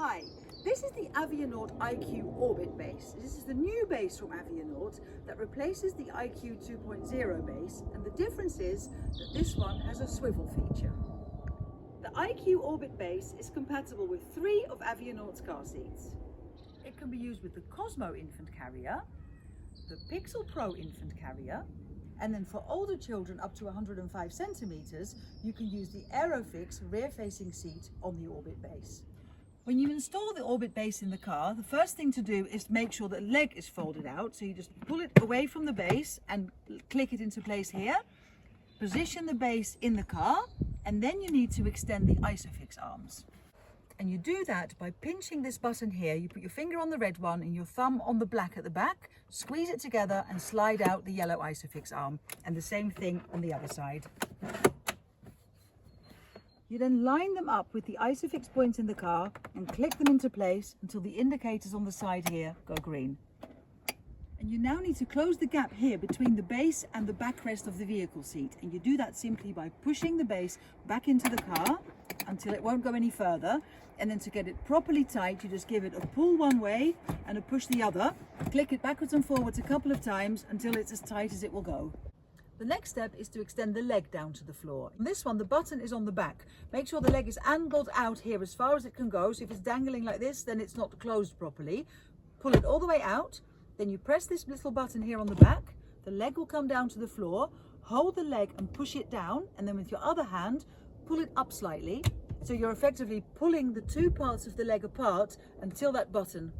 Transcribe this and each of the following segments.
Hi, this is the Avionaut IQ Orbit base. This is the new base from Avionaut that replaces the IQ 2.0 base, and the difference is that this one has a swivel feature. The IQ Orbit base is compatible with 3 of Avionaut's car seats. It can be used with the Cosmo infant carrier, the Pixel Pro infant carrier, and then for older children up to 105 centimeters, you can use the ISOfix rear-facing seat on the Orbit base. When you install the Orbit base in the car, the first thing to do is make sure the leg is folded out. So you just pull it away from the base and click it into place here. Position the base in the car, and then you need to extend the ISOfix arms. And you do that by pinching this button here. You put your finger on the red one and your thumb on the black at the back, squeeze it together and slide out the yellow ISOfix arm. And the same thing on the other side. You then line them up with the ISOfix points in the car and click them into place until the indicators on the side here go green. And you now need to close the gap here between the base and the backrest of the vehicle seat. And you do that simply by pushing the base back into the car until it won't go any further. And then to get it properly tight, you just give it a pull one way and a push the other. Click it backwards and forwards a couple of times until it's as tight as it will go. The next step is to extend the leg down to the floor. On this one, the button is on the back. Make sure the leg is angled out here as far as it can go. So if it's dangling like this, then it's not closed properly. Pull it all the way out. Then you press this little button here on the back. The leg will come down to the floor. Hold the leg and push it down. And then with your other hand, pull it up slightly. So you're effectively pulling the two parts of the leg apart until that button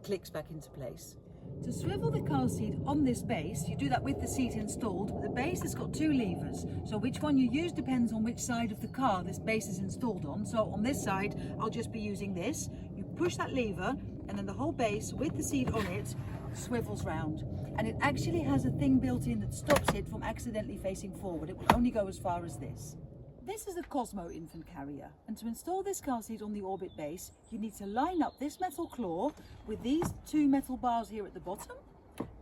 clicks back into place. To swivel the car seat on this base, you do that with the seat installed, but the base has got 2 levers. So which one you use depends on which side of the car this base is installed on. So on this side, I'll just be using this. You push that lever and then the whole base with the seat on it swivels round. And it actually has a thing built in that stops it from accidentally facing forward. It will only go as far as this. This is a Cosmo infant carrier, and to install this car seat on the Orbit base, you need to line up this metal claw with these 2 metal bars here at the bottom,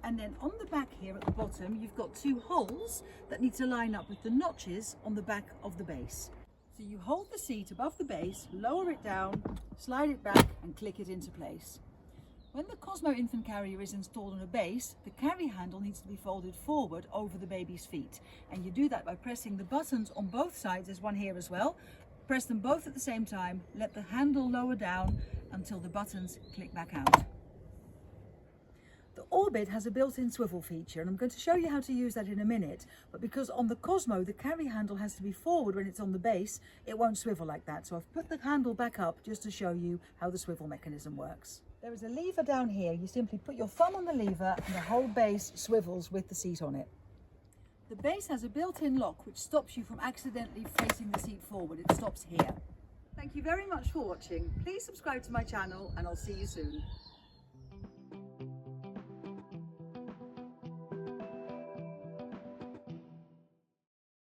and then on the back here at the bottom you've got 2 holes that need to line up with the notches on the back of the base. So you hold the seat above the base, lower it down, slide it back and click it into place. When the Cosmo infant carrier is installed on a base, the carry handle needs to be folded forward over the baby's feet. And you do that by pressing the buttons on both sides. There's one here as well. Press them both at the same time. Let the handle lower down until the buttons click back out. The Orbit has a built-in swivel feature, and I'm going to show you how to use that in a minute. But because on the Cosmo, the carry handle has to be forward when it's on the base, it won't swivel like that. So I've put the handle back up just to show you how the swivel mechanism works. There is a lever down here. You simply put your thumb on the lever and the whole base swivels with the seat on it. The base has a built-in lock which stops you from accidentally facing the seat forward. It stops here. Thank you very much for watching. Please subscribe to my channel and I'll see you soon.